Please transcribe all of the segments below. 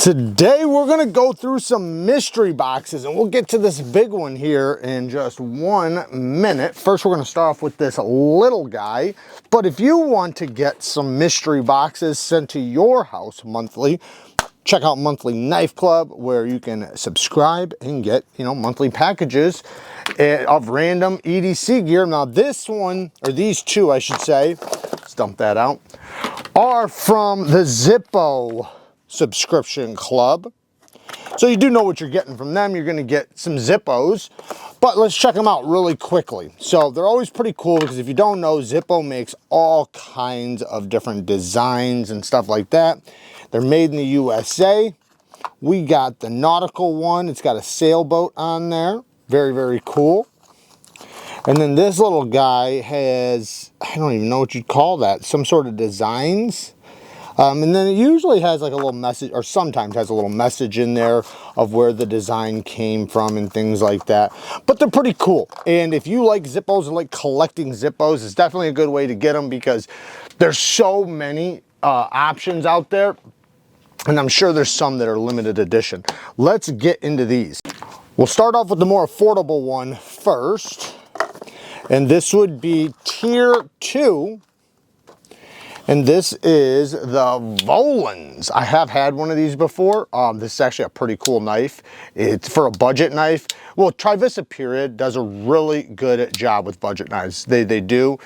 Today we're going to go through some mystery boxes, and we'll get to this big one here in just 1 minute. First, we're going to start off with this little guy. But if you want to get some mystery boxes sent to your house monthly, check out Monthly Knife Club, where you can subscribe and get, monthly packages of random EDC gear. Now this one, or these two I should say, let's dump that out, are from the Zippo subscription club. So you do know what you're getting from them. You're going to get some Zippos, but let's check them out really quickly. So they're always pretty cool because if you don't know, Zippo makes all kinds of different designs and stuff like that. They're made in the USA. We got the nautical one. It's got a sailboat on there. Very, very cool. And then this little guy has, I don't even know what you'd call that, some sort of designs. And then it usually has like a little message, or sometimes has a little message in there of where the design came from and things like that. But they're pretty cool. And if you like Zippos and like collecting Zippos, it's definitely a good way to get them because there's so many options out there. And I'm sure there's some that are limited edition. Let's get into these. We'll start off with the more affordable one first. And this would be Tier 2. And this is the Volans. I have had one of these before. This is actually a pretty cool knife. It's for a budget knife. Well, Trivisa period does a really good job with budget knives. They do.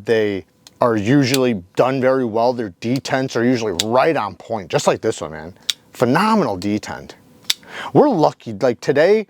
They are usually done very well. Their detents are usually right on point, just like this one, man. Phenomenal detent. We're lucky, like today,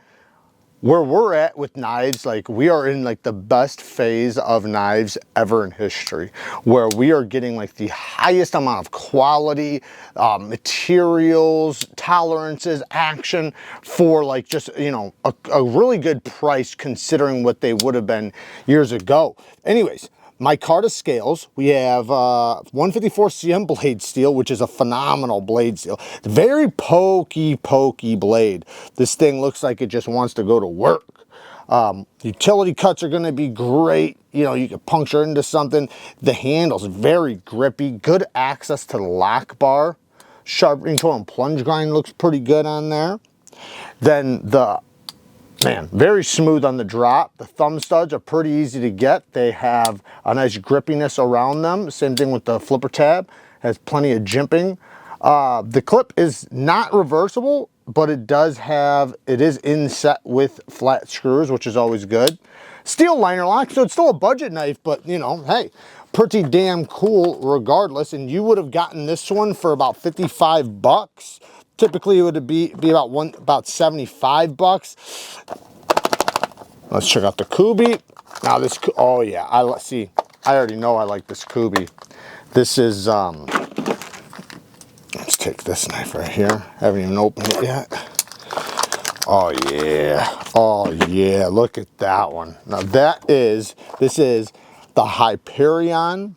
where we're at with knives, like we are in like the best phase of knives ever in history, where we are getting like the highest amount of quality, materials, tolerances, action for like just, a really good price considering what they would have been years ago. Anyways, micarta scales. We have 154 CM blade steel, which is a phenomenal blade steel. Very pokey blade. This thing looks like it just wants to go to work. Utility cuts are going to be great. You can puncture into something. The handle's very grippy. Good access to the lock bar. Sharpening tool and plunge grind looks pretty good on there. Then very smooth on the drop. The thumb studs are pretty easy to get. They have a nice grippiness around them. Same thing with the flipper tab. Has plenty of jimping. The clip is not reversible, but it is inset with flat screws, which is always good. Steel liner lock, so it's still a budget knife, but hey, pretty damn cool regardless. And you would have gotten this one for about 55 bucks. Typically it would be about 75 bucks. Let's check out the Kubey. Now this, oh yeah, I already know I like this Kubey. This is, let's take this knife right here. Haven't even opened it yet. Oh yeah, look at that one. Now this is the Hyperion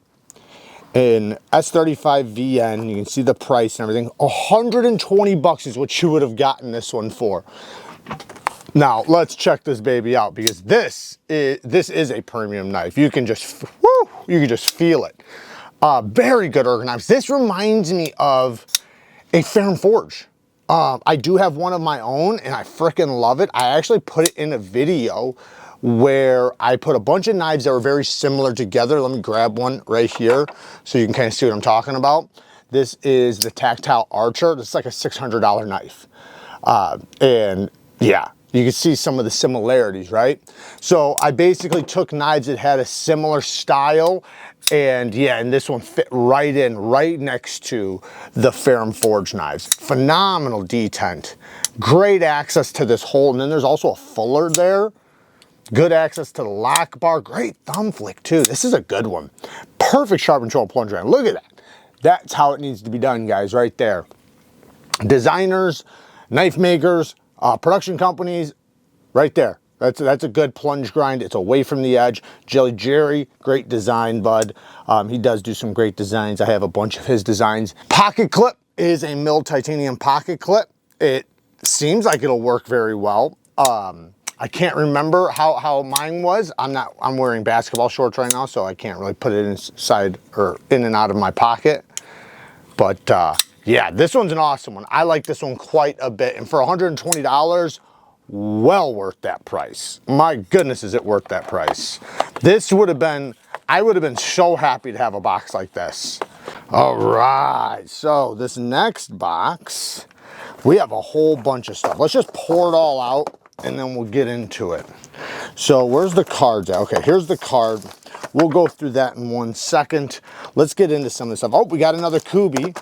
in S35 VN. You can see the price and everything. 120 bucks is what you would have gotten this one for. Now let's check this baby out because this is a premium knife. You can just feel it. Very good ergonomics. This reminds me of a Ferrum Forge. I do have one of my own and I freaking love it. I actually put it in a video where I put a bunch of knives that were very similar together. Let me grab one right here so you can kind of see what I'm talking about. This is the Tactile Archer. This is like a $600 knife. And yeah, you can see some of the similarities, right? So I basically took knives that had a similar style, and yeah, and this one fit right next to the Ferrum Forge knives. Phenomenal detent. Great access to this hole, and then there's also a fuller there. Good access to the lock bar. Great thumb flick too. This is a good one. Perfect sharp control plunge grind. Look at that. That's how it needs to be done, guys, right there. Designers, knife makers, production companies, right there. That's a good plunge grind. It's away from the edge. Jelly Jerry, great design, bud. He does do some great designs. I have a bunch of his designs. Pocket clip is a milled titanium pocket clip. It seems like it'll work very well. I can't remember how mine was. I'm wearing basketball shorts right now, so I can't really put it inside or in and out of my pocket. But Yeah, this one's an awesome one. I like this one quite a bit. And for $120, well worth that price. My goodness, is it worth that price. This would have been, I would have been so happy to have a box like this. All right, so this next box, we have a whole bunch of stuff. Let's just pour it all out and then we'll get into it. So where's the cards at? Okay, here's the card. We'll go through that in 1 second. Let's get into some of this stuff. Oh, we got another Kubey.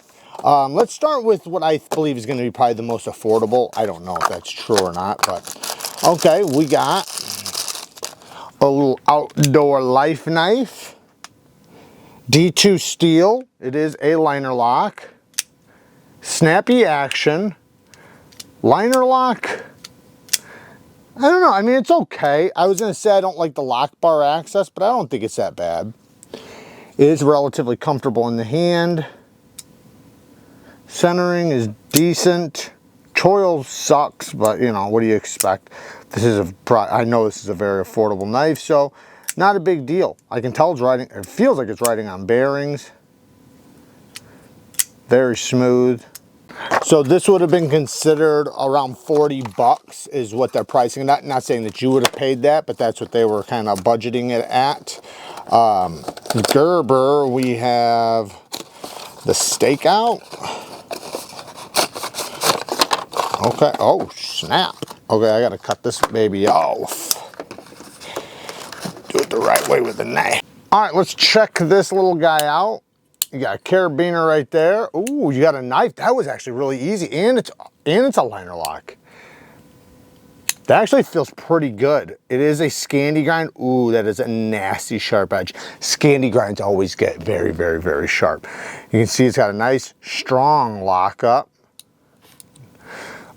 Let's start with what I believe is going to be probably the most affordable. I don't know if that's true or not, but okay, we got a little outdoor life knife. D2 steel. It is a liner lock. Snappy action. Liner lock. I don't know. I mean, it's okay. I was going to say I don't like the lock bar access, but I don't think it's that bad. It is relatively comfortable in the hand. Centering is decent. Choil sucks, but you know, what do you expect? This is I know this is a very affordable knife, so not a big deal. I can tell it's riding, it feels like it's riding on bearings. Very smooth. So this would have been considered around 40 bucks is what they're pricing. Not saying that you would have paid that, but that's what they were kind of budgeting it at. Gerber, we have the stakeout. Okay, oh snap. Okay, I gotta cut this baby off. Do it the right way with the knife. All right, let's check this little guy out. You got a carabiner right there. Ooh, you got a knife. That was actually really easy, and it's a liner lock. That actually feels pretty good. It is a Scandi grind. Ooh, that is a nasty sharp edge. Scandi grinds always get very, very, very sharp. You can see it's got a nice, strong lockup.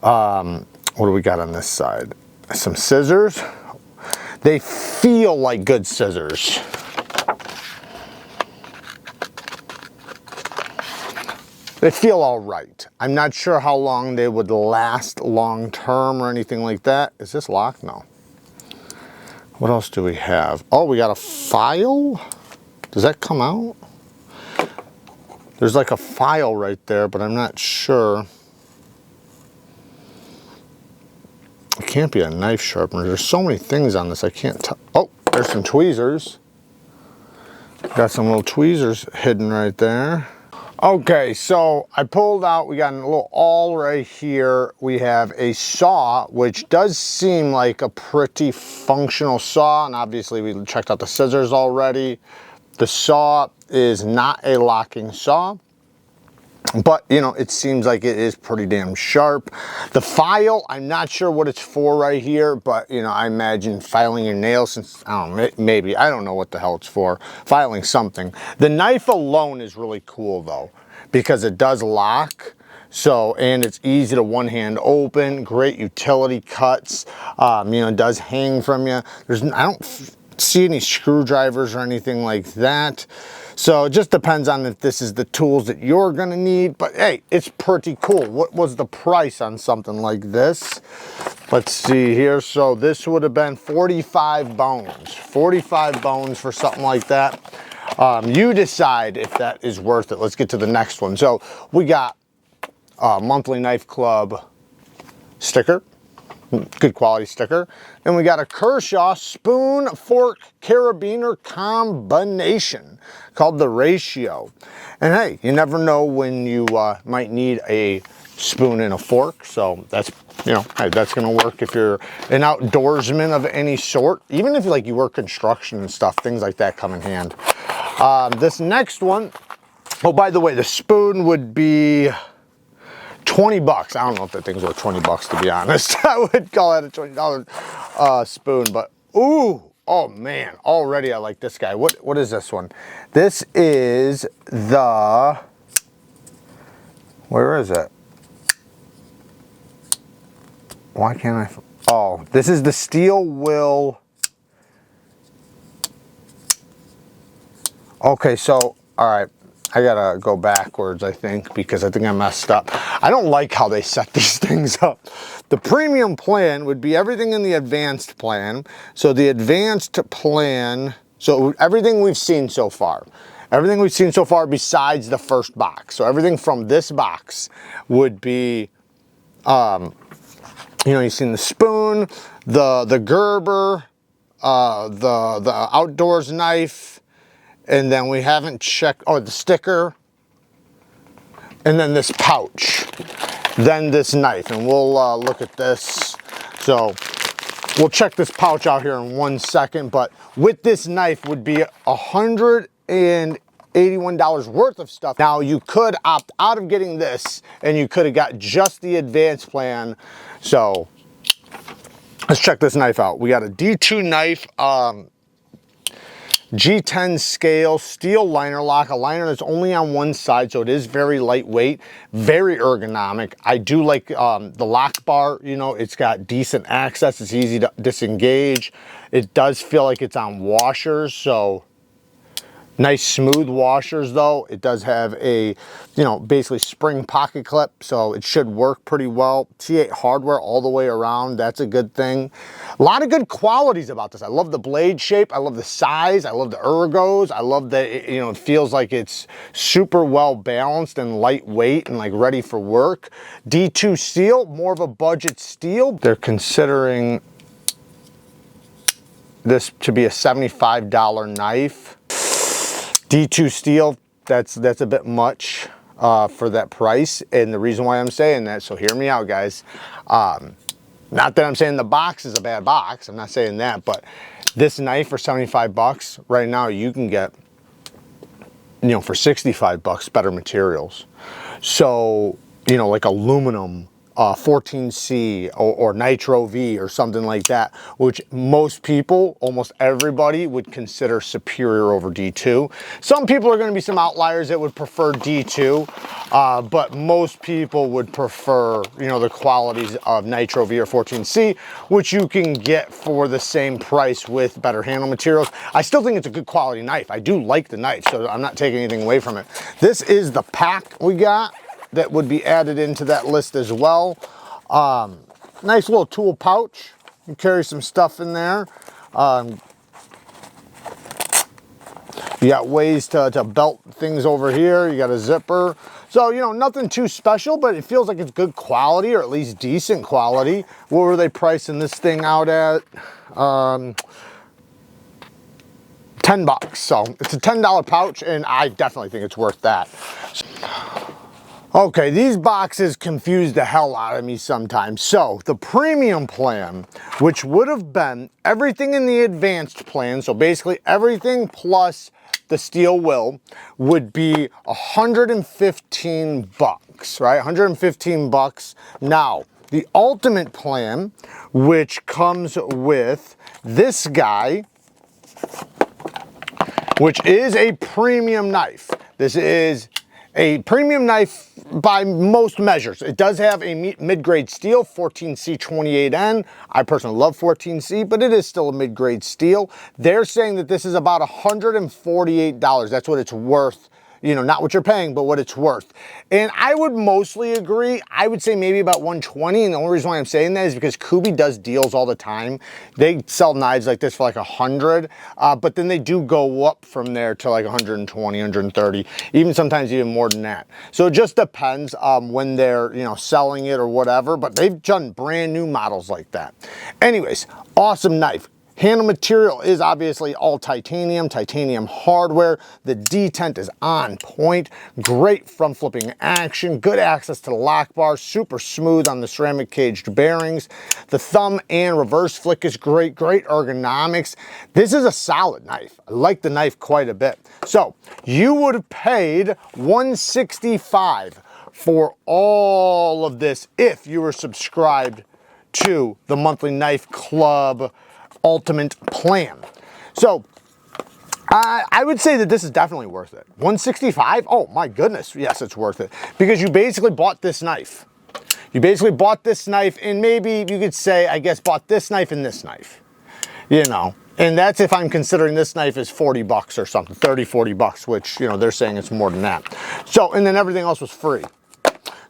What do we got on this side? Some scissors. They feel like good scissors. They feel all right. I'm not sure how long they would last long term or anything like that. Is this locked? No. What else do we have? Oh, we got a file. Does that come out? There's like a file right there, but I'm not sure. It can't be a knife sharpener. There's so many things on this, I can't tell. Oh, there's some tweezers. Got some little tweezers hidden right there. Okay, so I pulled out, we got a little awl right here. We have a saw, which does seem like a pretty functional saw, and obviously we checked out the scissors already. The saw is not a locking saw, but you know, it seems like it is pretty damn sharp. The file, I'm not sure what it's for right here, but you know, I imagine filing your nails, since, I don't know, maybe, I don't know what the hell it's for, filing something. The knife alone is really cool though, because it does lock. So, and it's easy to one hand open, great utility cuts, you know, it does hang from you. I don't see any screwdrivers or anything like that. So it just depends on if this is the tools that you're gonna need, but hey, it's pretty cool. What was the price on something like this? Let's see here. So this would have been 45 bones. 45 bones for something like that. You decide if that is worth it. Let's get to the next one. So we got a Monthly Knife Club sticker. Good quality sticker. And we got a Kershaw spoon fork carabiner combination called the Ratio. And hey, you never know when you might need a spoon and a fork, so that's, you know, hey, that's gonna work if you're an outdoorsman of any sort. Even if like you work construction and stuff, things like that come in hand. This next one, oh, by the way, the spoon would be 20 bucks. I don't know if that thing's worth 20 bucks, to be honest. I would call it a $20 spoon, but ooh, oh man, already I like this guy. What is this one? This is the, where is it? Why can't I, oh, this is the Steel Will. Okay, so, all right. I gotta go backwards, I think, because I think I messed up. I don't like how they set these things up. The premium plan would be everything in the advanced plan. So the advanced plan, so everything we've seen so far. Everything we've seen so far besides the first box. So everything from this box would be, you know, you've seen the spoon, the Gerber, the outdoors knife, and then we haven't checked, oh, the sticker, and then this pouch, then this knife, and we'll look at this. So we'll check this pouch out here in 1 second, but with this knife would be $181 worth of stuff. Now you could opt out of getting this and you could have got just the advanced plan. So let's check this knife out. We got a D2 knife, G10 scale, steel liner lock, a liner that's only on one side, so it is very lightweight, very ergonomic. I do like the lock bar, you know, it's got decent access, it's easy to disengage. It does feel like it's on washers, so nice smooth washers though. It does have a, you know, basically spring pocket clip, so it should work pretty well. T8 hardware all the way around, that's a good thing. A lot of good qualities about this. I love the blade shape, I love the size, I love the ergos, I love that, you know, it feels like it's super well balanced and lightweight and like ready for work. D2 steel, more of a budget steel. They're considering this to be a $75 knife. D2 steel, that's a bit much for that price, and the reason why I'm saying that, so hear me out guys, not that I'm saying the box is a bad box, I'm not saying that, but this knife for 75 bucks right now you can get, you know, for 65 bucks better materials. So, you know, like aluminum, 14C or Nitro V or something like that, which most people, almost everybody would consider superior over D2. Some people are going to be some outliers that would prefer D2, but most people would prefer, you know, the qualities of Nitro V or 14C, which you can get for the same price with better handle materials. I still think it's a good quality knife. I do like the knife, so I'm not taking anything away from it. This is the pack we got that would be added into that list as well. Nice little tool pouch. You carry some stuff in there. You got ways to belt things over here. You got a zipper. So, you know, nothing too special, but it feels like it's good quality, or at least decent quality. What were they pricing this thing out at? 10 bucks. So it's a $10 pouch, and I definitely think it's worth that. Okay, these boxes confuse the hell out of me sometimes. So the premium plan, which would have been everything in the advanced plan, so basically everything plus the steel will, would be 115 bucks, right? 115 bucks. Now, the ultimate plan, which comes with this guy, which is a premium knife. This is a premium knife by most measures. It does have a mid-grade steel, 14C 28N. I personally love 14C, but it is still a mid-grade steel. They're saying that this is about $148. That's what it's worth. You know, not what you're paying, but what it's worth. And I would mostly agree. I would say maybe about 120. And the only reason why I'm saying that is because Kubey does deals all the time. They sell knives like this for like 100, but then they do go up from there to like 120, 130, even sometimes even more than that. So it just depends when they're, you know, selling it or whatever, but they've done brand new models like that. Anyways, awesome knife. Handle material is obviously all titanium hardware. The detent is on point. Great front flipping action. Good access to the lock bar. Super smooth on the ceramic caged bearings. The thumb and reverse flick is great. Great ergonomics. This is a solid knife. I like the knife quite a bit. So you would have paid $165 for all of this if you were subscribed to the monthly Knife Club ultimate plan. So I would say that this is definitely worth it. $165, oh my goodness, yes, it's worth it, because you basically bought this knife. You basically bought this knife, and maybe you could say, I guess, bought this knife and this knife, you know, and that's if I'm considering this knife is 40 bucks or something, 30, 40 bucks, which, you know, they're saying it's more than that. So, and then everything else was free.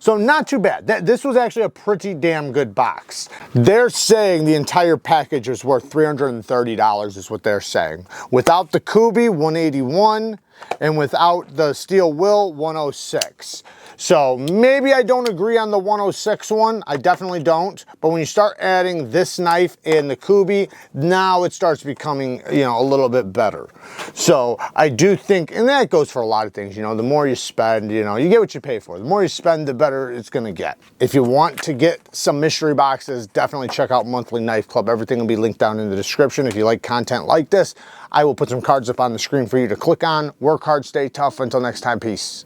So not too bad. This was actually a pretty damn good box. They're saying the entire package is worth $330 is what they're saying. Without the Kubey, $181. and without the steel will, 106. So maybe I don't agree on the 106 one. I definitely don't. But when you start adding this knife and the Kubey, now it starts becoming, you know, a little bit better. So I do think, and that goes for a lot of things, you know, the more you spend, you know, you get what you pay for. The more you spend, the better it's going to get. If you want to get some mystery boxes, definitely check out Monthly Knife Club. Everything will be linked down in the description. If you like content like this, I will put some cards up on the screen for you to click on. Work hard, stay tough. Until next time, peace.